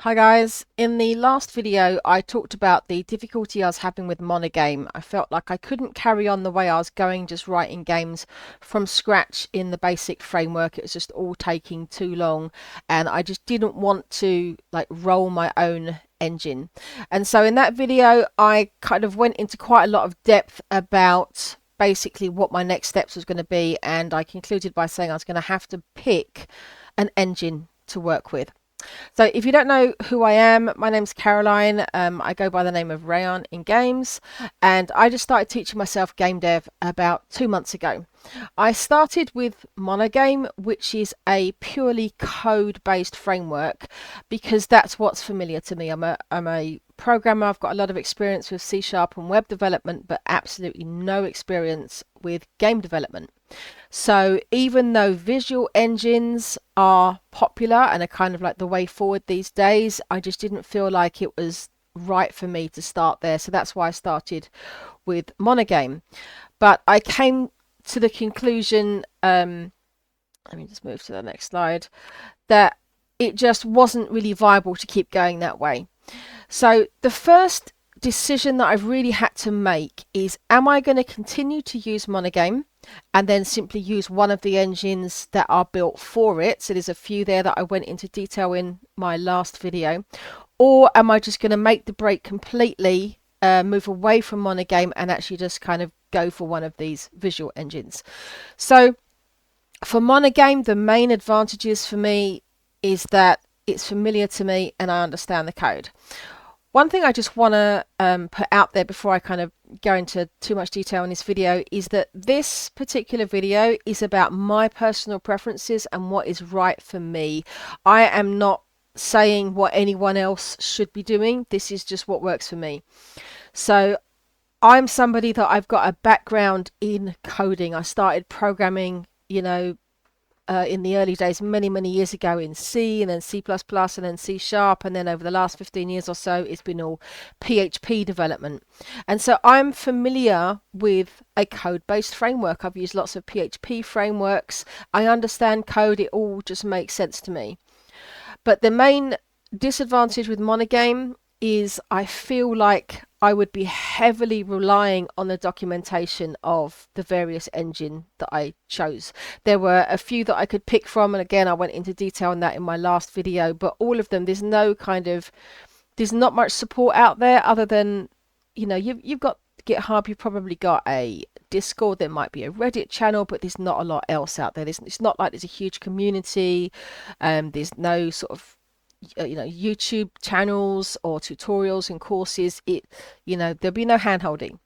Hi guys, in the last video I talked about the difficulty I was having with MonoGame. I felt like I couldn't carry on the way I was going, just writing games from scratch in the basic framework. It was just all taking too long and I just didn't want to roll my own engine. And so in that video I kind of went into quite a lot of depth about basically what my next steps was going to be, and I concluded by saying I was going to have to pick an engine to work with. So if you don't know who I am, my name's Caroline. I go by the name of Rayon in games, and I just started teaching myself game dev about 2 months ago. I started with MonoGame, which is a purely code-based framework because that's what's familiar to me. I'm a programmer. I've got a lot of experience with C# and web development, but absolutely no experience with game development. So even though visual engines are popular and are kind of like the way forward these days, I just didn't feel like it was right for me to start there. So that's why I started with MonoGame. But I came to the conclusion, let me just move to the next slide, that it just wasn't really viable to keep going that way. So the first decision that I've really had to make is, am I going to continue to use MonoGame and then simply use one of the engines that are built for it? So there's a few there that I went into detail in my last video. Or am I just going to make the break completely, move away from MonoGame and actually just kind of go for one of these visual engines? So for MonoGame, the main advantages for me is that it's familiar to me and I understand the code. One thing I just want to put out there before I kind of go into too much detail in this video is that this particular video is about my personal preferences and what is right for me. I am not saying what anyone else should be doing. This is just what works for me. So I'm somebody that I've got a background in coding. I started programming, in the early days, many years ago, in C, and then C++, and then C#, and then over the last 15 years or so it's been all PHP development. And so I'm familiar with a code-based framework. I've used lots of PHP frameworks. I understand code. It all just makes sense to me. But the main disadvantage with MonoGame is I feel like I would be heavily relying on the documentation of the various engine that I chose. There were a few that I could pick from, and again I went into detail on that in my last video, but all of them, there's not much support out there other than, you've got GitHub, you've probably got a Discord, there might be a Reddit channel, but there's not a lot else out there. It's not like there's a huge community. There's no sort of YouTube channels or tutorials and courses. There'll be no hand holding.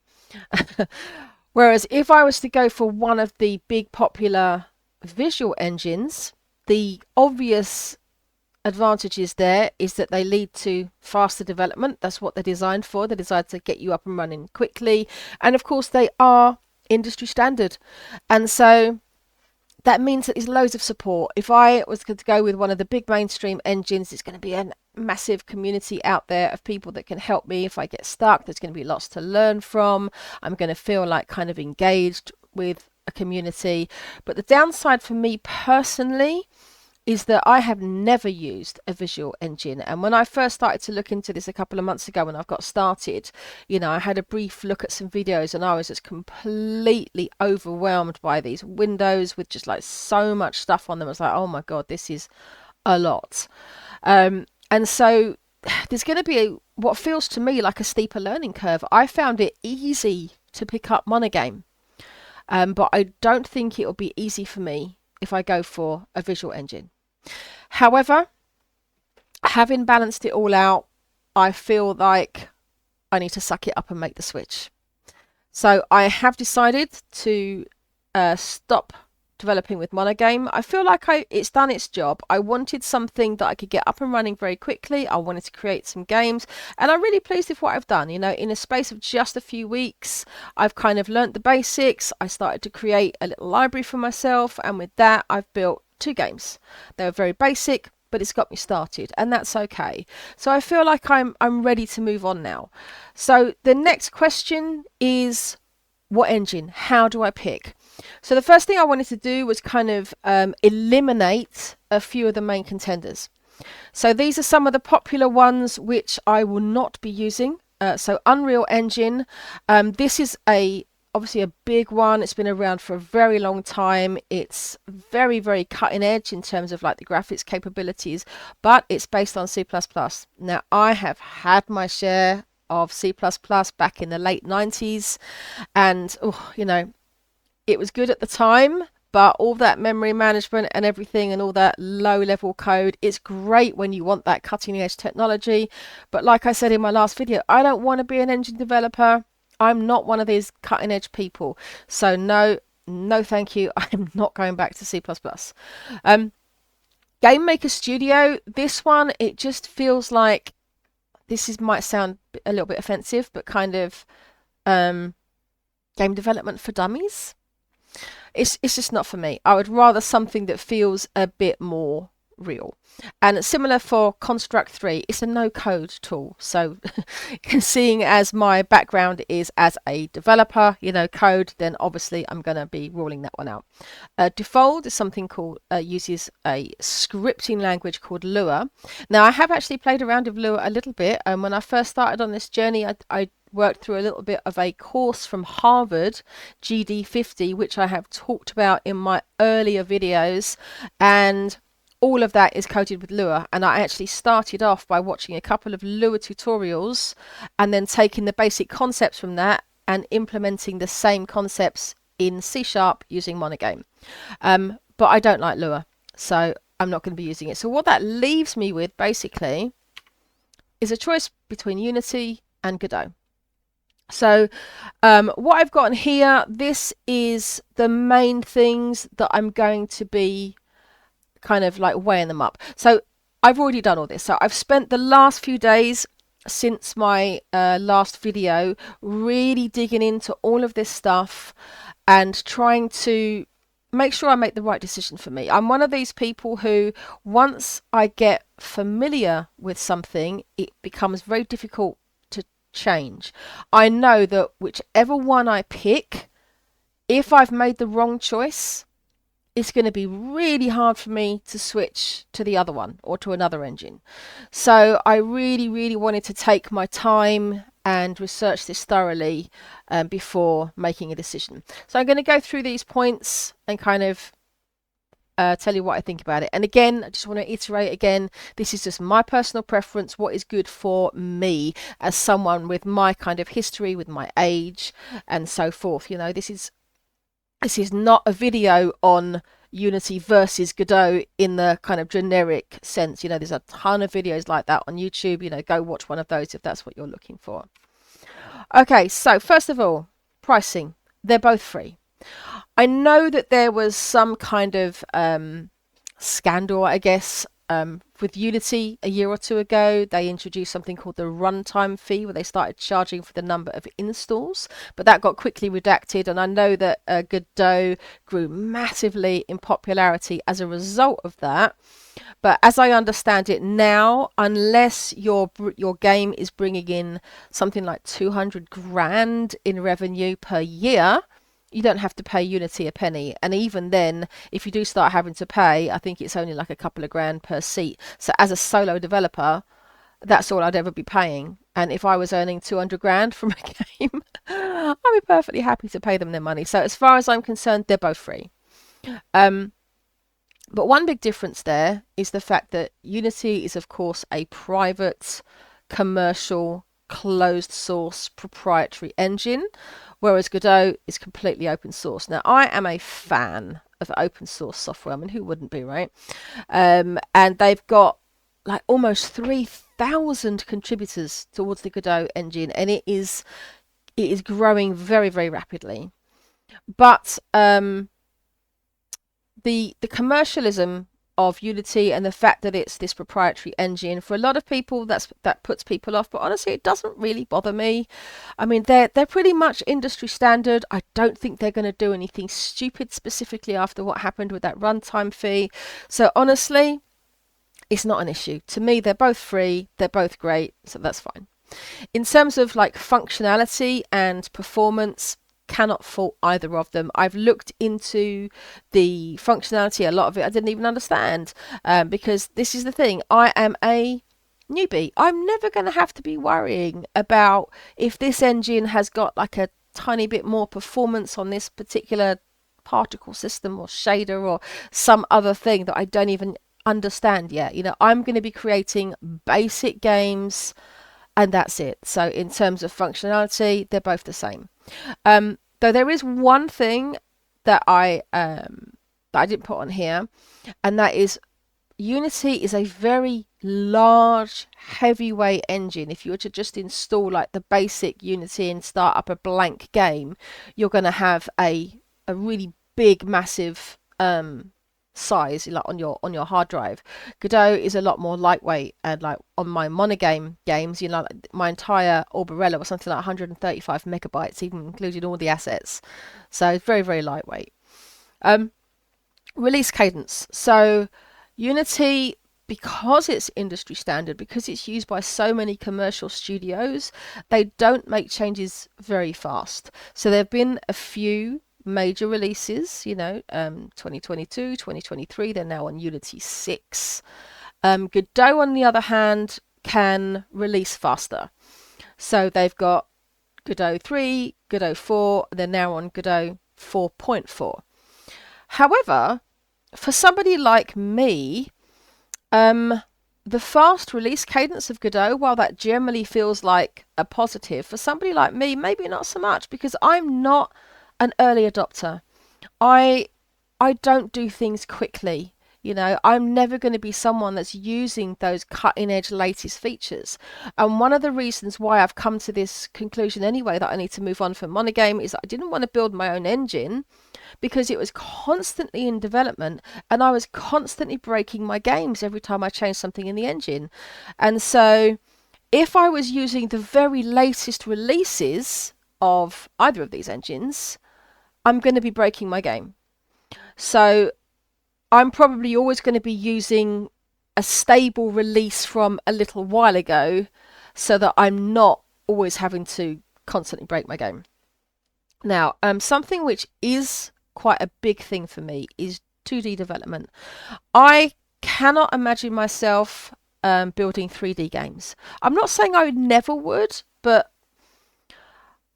Whereas if I was to go for one of the big popular visual engines, the obvious advantages there is that they lead to faster development. That's what they're designed for. They're designed to get you up and running quickly, and of course they are industry standard, and so that means that there's loads of support. If I was to go with one of the big mainstream engines, there's going to be a massive community out there of people that can help me. If I get stuck, there's going to be lots to learn from. I'm going to feel like kind of engaged with a community. But the downside for me personally is that I have never used a visual engine. And when I first started to look into this a couple of months ago, when I've got started, I had a brief look at some videos and I was just completely overwhelmed by these windows with just like so much stuff on them. I was like, oh my God, this is a lot. And so there's going to be what feels to me like a steeper learning curve. I found it easy to pick up MonoGame, but I don't think it will be easy for me if I go for a visual engine. However, having balanced it all out, I feel like I need to suck it up and make the switch. So I have decided to stop developing with MonoGame. I feel like it's done its job. I wanted something that I could get up and running very quickly. I wanted to create some games, and I'm really pleased with what I've done. In a space of just a few weeks, I've kind of learnt the basics. I started to create a little library for myself, and with that I've built 2 games. They were very basic, but it's got me started, and that's okay. So I feel like I'm ready to move on now. So the next question is, what engine? How do I pick? So the first thing I wanted to do was kind of eliminate a few of the main contenders. So these are some of the popular ones which I will not be using. So Unreal Engine, this is obviously a big one. It's been around for a very long time. It's very, very cutting edge in terms of like the graphics capabilities, but it's based on C++. Now, I have had my share of C++ back in the late 90s, and it was good at the time, but all that memory management and everything and all that low level code, it's great when you want that cutting edge technology. But like I said in my last video, I don't want to be an engine developer. I'm not one of these cutting edge people. So no, thank you. I'm not going back to C++. GameMaker Studio, this one, it just feels like, might sound a little bit offensive, but kind of game development for dummies. It's just not for me. I would rather something that feels a bit more real. And similar for Construct 3, it's a no-code tool. So seeing as my background is as a developer, code, then obviously I'm going to be ruling that one out. Defold is something called, uses a scripting language called Lua. Now, I have actually played around with Lua a little bit. And when I first started on this journey, I worked through a little bit of a course from Harvard, GD50, which I have talked about in my earlier videos, and all of that is coded with Lua. And I actually started off by watching a couple of Lua tutorials and then taking the basic concepts from that and implementing the same concepts in C# using MonoGame. But I don't like Lua, so I'm not going to be using it. So what that leaves me with basically is a choice between Unity and Godot. So what I've got here, this is the main things that I'm going to be kind of like weighing them up. So I've already done all this. So I've spent the last few days since my last video really digging into all of this stuff and trying to make sure I make the right decision for me. I'm one of these people who, once I get familiar with something, it becomes very difficult change. I know that whichever one I pick, if I've made the wrong choice, it's going to be really hard for me to switch to the other one or to another engine. So I really, really wanted to take my time and research this thoroughly before making a decision. So I'm going to go through these points and kind of tell you what I think about it. And again, I just want to iterate again, this is just my personal preference, what is good for me as someone with my kind of history, with my age and so forth. This is not a video on Unity versus Godot in the kind of generic sense. There's a ton of videos like that on YouTube. Go watch one of those if that's what you're looking for. Okay, so first of all, pricing. They're both free. I know that there was some kind of scandal, I guess, with Unity a year or two ago. They introduced something called the runtime fee, where they started charging for the number of installs, but that got quickly redacted. And I know that Godot grew massively in popularity as a result of that. But as I understand it now, unless your game is bringing in something like 200 grand in revenue per year, you don't have to pay Unity a penny. And even then, if you do start having to pay, I think it's only like a couple of grand per seat. So as a solo developer, that's all I'd ever be paying. And if I was earning 200 grand from a game, I'd be perfectly happy to pay them their money. So as far as I'm concerned, they're both free. But one big difference there is the fact that Unity is, of course, a private, commercial, closed source, proprietary engine, whereas Godot is completely open source. Now, I am a fan of open source software. I mean, who wouldn't be, right? And they've got like almost 3,000 contributors towards the Godot engine, and it is growing very, very rapidly. But the commercialism of Unity and the fact that it's this proprietary engine, for a lot of people that puts people off, but honestly it doesn't really bother me. I mean, they're pretty much industry standard. I don't think they're going to do anything stupid specifically after what happened with that runtime fee. So honestly, it's not an issue to me. They're both free, they're both great, so that's fine. In terms of like functionality and performance, cannot fault either of them. I've looked into the functionality, a lot of it I didn't even understand, because this is the thing, I am a newbie. I'm never going to have to be worrying about if this engine has got like a tiny bit more performance on this particular particle system or shader or some other thing that I don't even understand yet. I'm going to be creating basic games and that's it. So in terms of functionality, they're both the same. Though there is one thing that I didn't put on here, and that is Unity is a very large, heavyweight engine. If you were to just install like the basic Unity and start up a blank game, you're going to have a really big, massive size like on your hard drive. Godot is a lot more lightweight, and like on my MonoGame games, my entire Orberella was something like 135 megabytes, even including all the assets. So it's very, very lightweight. Release cadence. So Unity, because it's industry standard, because it's used by so many commercial studios, they don't make changes very fast. So there have been a few major releases, 2022, 2023, they're now on Unity 6. Godot, on the other hand, can release faster. So they've got Godot 3, Godot 4, they're now on Godot 4.4. However, for somebody like me, the fast release cadence of Godot, while that generally feels like a positive, for somebody like me, maybe not so much, because I'm not an early adopter. I don't do things quickly. I'm never going to be someone that's using those cutting edge latest features. And one of the reasons why I've come to this conclusion anyway that I need to move on from MonoGame is that I didn't want to build my own engine, because it was constantly in development and I was constantly breaking my games every time I changed something in the engine. And so if I was using the very latest releases of either of these engines, I'm going to be breaking my game. So I'm probably always going to be using a stable release from a little while ago, so that I'm not always having to constantly break my game. Now, something which is quite a big thing for me is 2D development. I cannot imagine myself building 3D games. I'm not saying I never would, but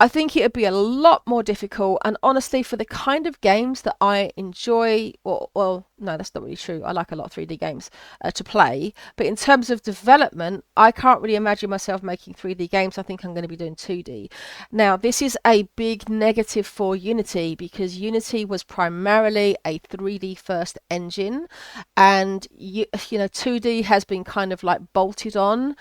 I think it would be a lot more difficult, and honestly, for the kind of games that I enjoy, well, no, that's not really true. I like a lot of 3D games to play, but in terms of development, I can't really imagine myself making 3D games. I think I'm going to be doing 2D. Now, this is a big negative for Unity, because Unity was primarily a 3D first engine, and 2D has been kind of like bolted on.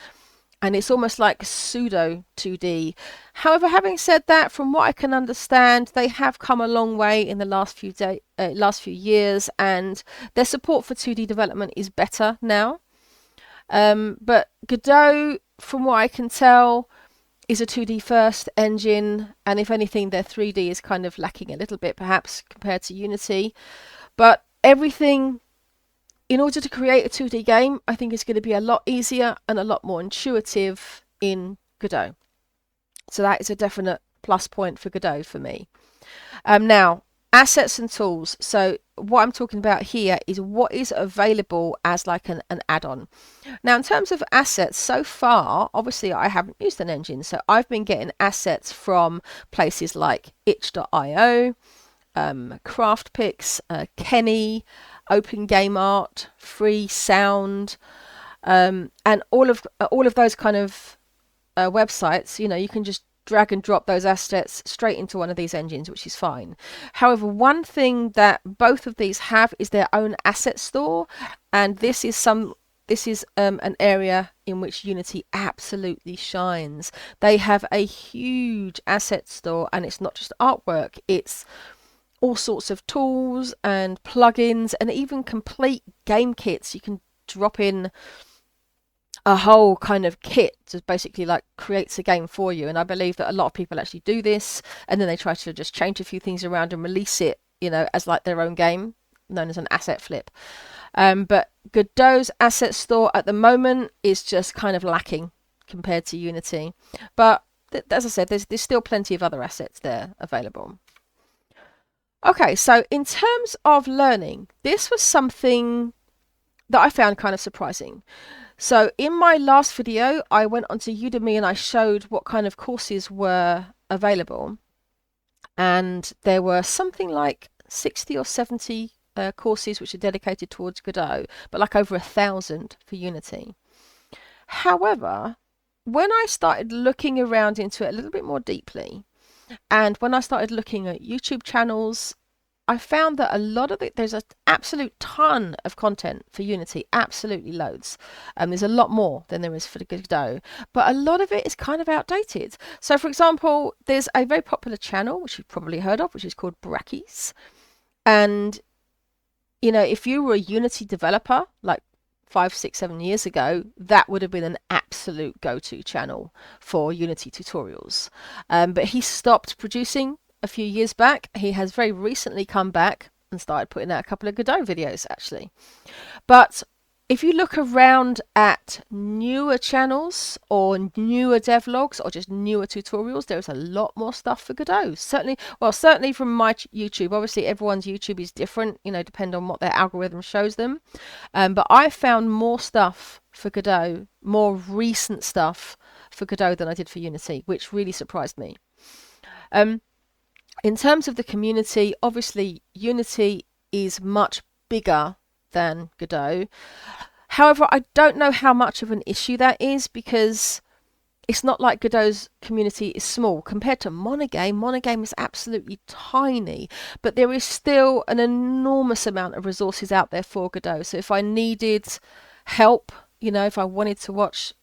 And it's almost like pseudo 2D. However, having said that, from what I can understand, they have come a long way in the last few years, and their support for 2D development is better now. But Godot, from what I can tell, is a 2D first engine, and if anything, their 3D is kind of lacking a little bit, perhaps, compared to Unity. But everything, in order to create a 2D game, I think it's going to be a lot easier and a lot more intuitive in Godot. So that is a definite plus point for Godot for me. Now, assets and tools. So what I'm talking about here is what is available as like an add-on. Now, in terms of assets, so far, obviously I haven't used an engine, so I've been getting assets from places like itch.io, CraftPix, Kenny, Open Game Art, Free Sound, and all of those kind of websites. You can just drag and drop those assets straight into one of these engines, which is fine. However, one thing that both of these have is their own asset store, and this is an area in which Unity absolutely shines. They have a huge asset store, and it's not just artwork, it's all sorts of tools and plugins and even complete game kits. You can drop in a whole kind of kit to basically like creates a game for you, and I believe that a lot of people actually do this, and then they try to just change a few things around and release it as like their own game, known as an asset flip. But Godot's asset store at the moment is just kind of lacking compared to Unity, but as I said, there's still plenty of other assets there available. Okay, so in terms of learning, this was something that I found kind of surprising. So in my last video, I went onto Udemy and I showed what kind of courses were available. And there were something like 60 or 70 courses which are dedicated towards Godot, but like over 1,000 for Unity. However, when I started looking around into it a little bit more deeply, and when I started looking at YouTube channels, I found that a lot of it, there's an absolute ton of content for Unity, absolutely loads. There's a lot more than there is for the Godot, but a lot of it is kind of outdated. So, for example, there's a very popular channel, which you've probably heard of, which is called Brackies. And, you know, if you were a Unity developer, like 5, 6, 7 years ago, that would have been an absolute go-to channel for Unity tutorials. But he stopped producing a few years back. He has very recently come back and started putting out a couple of Godot videos, actually. But if you look around at newer channels or newer devlogs or just newer tutorials, there's a lot more stuff for Godot. Certainly from my YouTube. Obviously, everyone's YouTube is different, you know, depending on what their algorithm shows them. But I found more stuff for Godot, more recent stuff for Godot than I did for Unity, which really surprised me. In terms of the community, obviously Unity is much bigger than Godot. However, I don't know how much of an issue that is, because it's not like Godot's community is small compared to MonoGame. MonoGame is absolutely tiny, but there is still an enormous amount of resources out there for Godot. So if I needed help, you know, if I wanted to watch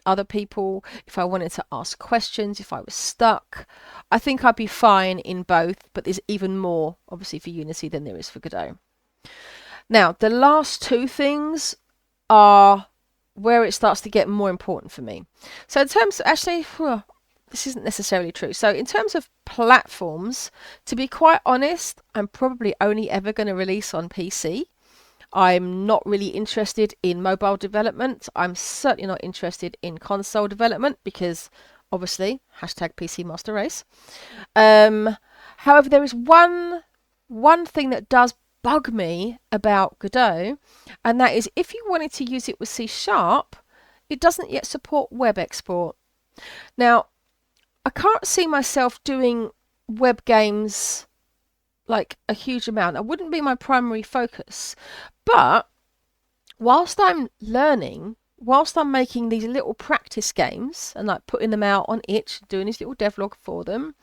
other people, if I wanted to ask questions, if I was stuck, I think I'd be fine in both, but there's even more obviously for Unity than there is for Godot. Now, the last two things are where it starts to get more important for me. So in terms of, actually, this isn't necessarily true. So in terms of platforms, to be quite honest, I'm probably only ever going to release on PC. I'm not really interested in mobile development. I'm certainly not interested in console development because, obviously, #PC Master Race. However, there is one thing that does bug me about Godot, and that is if you wanted to use it with C#, it doesn't yet support web export. Now, I can't see myself doing web games like a huge amount. That wouldn't be my primary focus. But whilst I'm learning, whilst I'm making these little practice games and like putting them out on itch, doing this little devlog for them,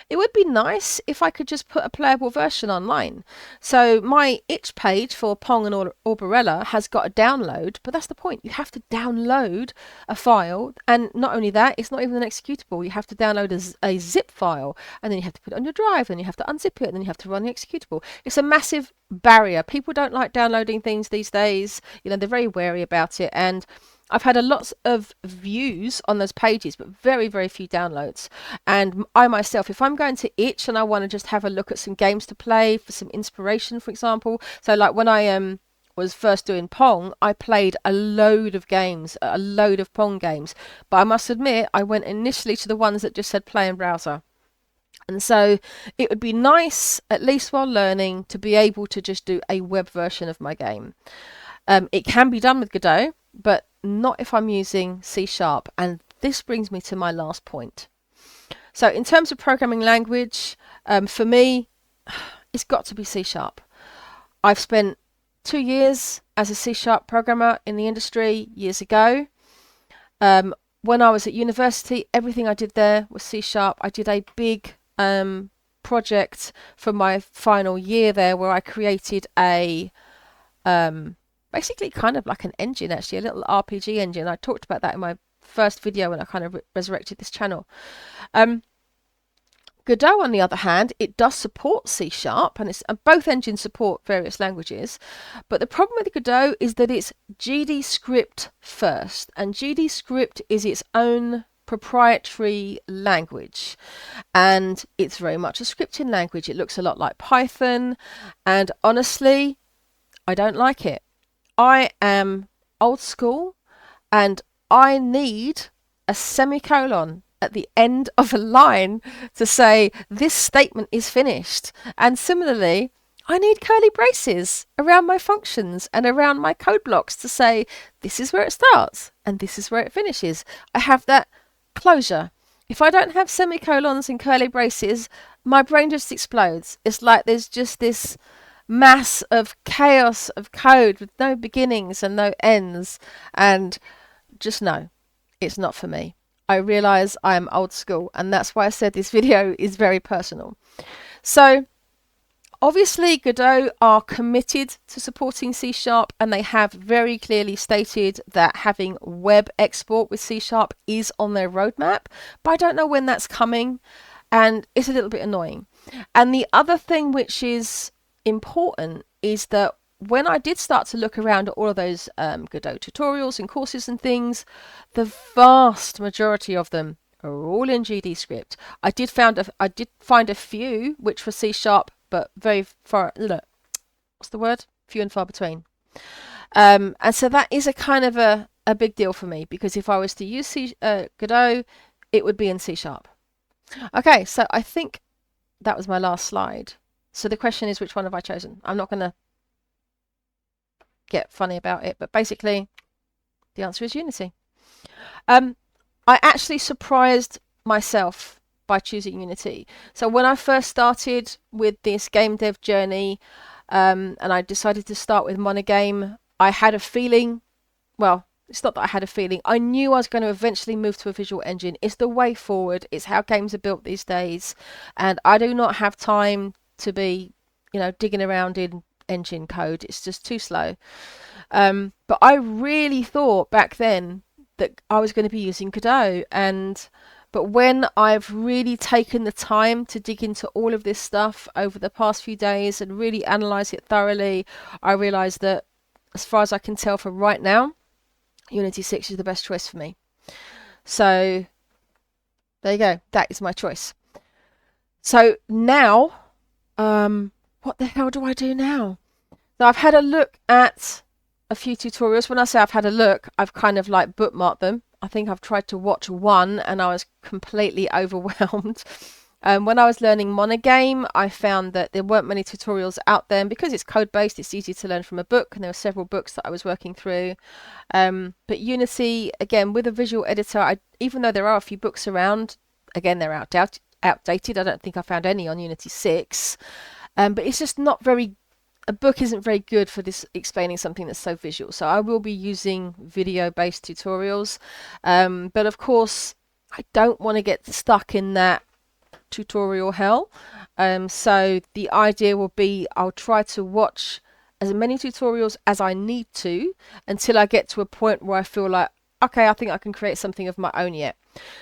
it would be nice if I could just put a playable version online. So my itch page for Pong and Orberella has got a download, but that's the point. You have to download a file, and not only that, it's not even an executable. You have to download a zip file, and then you have to put it on your drive, and you have to unzip it, and then you have to run the executable. It's a massive barrier. People don't like downloading things these days. You know, they're very wary about it, and I've had a lot of views on those pages, but very, very few downloads. And I myself, if I'm going to itch and I want to just have a look at some games to play for some inspiration, for example. So like when I was first doing Pong, I played a load of games, a load of Pong games. But I must admit, I went initially to the ones that just said play in browser. And so it would be nice, at least while learning, to be able to just do a web version of my game. It can be done with Godot, but not if I'm using C#. And this brings me to my last point. So in terms of programming language, for me, it's got to be C#. I've spent 2 years as a C# programmer in the industry years ago. When I was at university, everything I did there was C#. I did a big project for my final year there where I created a basically kind of like an engine, actually, a little RPG engine. I talked about that in my first video when I kind of resurrected this channel. Godot, on the other hand, it does support C#, and both engines support various languages. But the problem with Godot is that it's GDScript first, and GDScript is its own proprietary language, and it's very much a scripting language. It looks a lot like Python, and honestly, I don't like it. I am old school, and I need a semicolon at the end of a line to say this statement is finished. And similarly, I need curly braces around my functions and around my code blocks to say this is where it starts and this is where it finishes. I have that closure. If I don't have semicolons and curly braces, my brain just explodes. It's like there's just this mass of chaos of code with no beginnings and no ends. And just no, it's not for me. I realize I am old school, and that's why I said this video is very personal. So obviously, Godot are committed to supporting C#, and they have very clearly stated that having web export with C# is on their roadmap, but I don't know when that's coming, and it's a little bit annoying. And the other thing which is important is that when I did start to look around at all of those Godot tutorials and courses and things, the vast majority of them are all in GD script. I did find a few which were C#, but very far, what's the word? Few and far between. And so that is a kind of a big deal for me, because if I was to use Godot, it would be in C#. Okay, so I think that was my last slide. So the question is, which one have I chosen? I'm not going to get funny about it, but basically the answer is Unity. I actually surprised myself by choosing Unity. So when I first started with this game dev journey, and I decided to start with MonoGame, I had a feeling, well, it's not that I had a feeling, I knew I was going to eventually move to a visual engine. It's the way forward. It's how games are built these days, and I do not have time to be, digging around in engine code. It's just too slow. But I really thought back then that I was going to be using Godot, but when I've really taken the time to dig into all of this stuff over the past few days and really analyze it thoroughly, I realized that, as far as I can tell for right now, Unity 6 is the best choice for me. So there you go. That is my choice. So now, what the hell do I do now? So I've had a look at a few tutorials. When I say I've had a look, I've kind of like bookmarked them. I think I've tried to watch one and I was completely overwhelmed. When I was learning MonoGame, I found that there weren't many tutorials out there, and because it's code-based, it's easy to learn from a book, and there were several books that I was working through. But Unity, again, with a visual editor, even though there are a few books around, again, they're outdated. I don't think I found any on Unity 6. But it's just not very, a book isn't very good for this explaining something that's so visual. So I will be using video-based tutorials. But of course, I don't want to get stuck in that tutorial hell. So the idea will be I'll try to watch as many tutorials as I need to until I get to a point where I feel like, okay, I think I can create something of my own yet.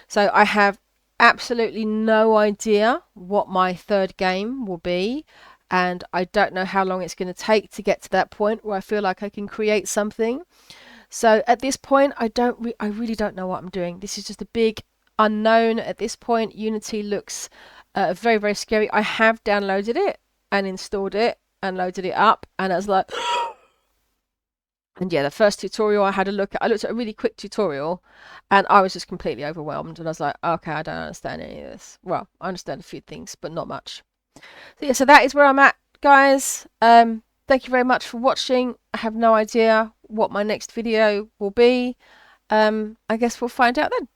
So I have absolutely no idea what my third game will be, and I don't know how long it's going to take to get to that point where I feel like I can create something. So at this point, I really don't know what I'm doing. This is just a big unknown at this point. Unity looks very, very scary. I have downloaded it and installed it and loaded it up, and I was like, and yeah, the first tutorial I looked at a really quick tutorial, and I was just completely overwhelmed, and I was like, okay, I don't understand any of this. Well, I understand a few things, but not much. So yeah, so that is where I'm at, guys. Thank you very much for watching. I have no idea what my next video will be. I guess we'll find out then.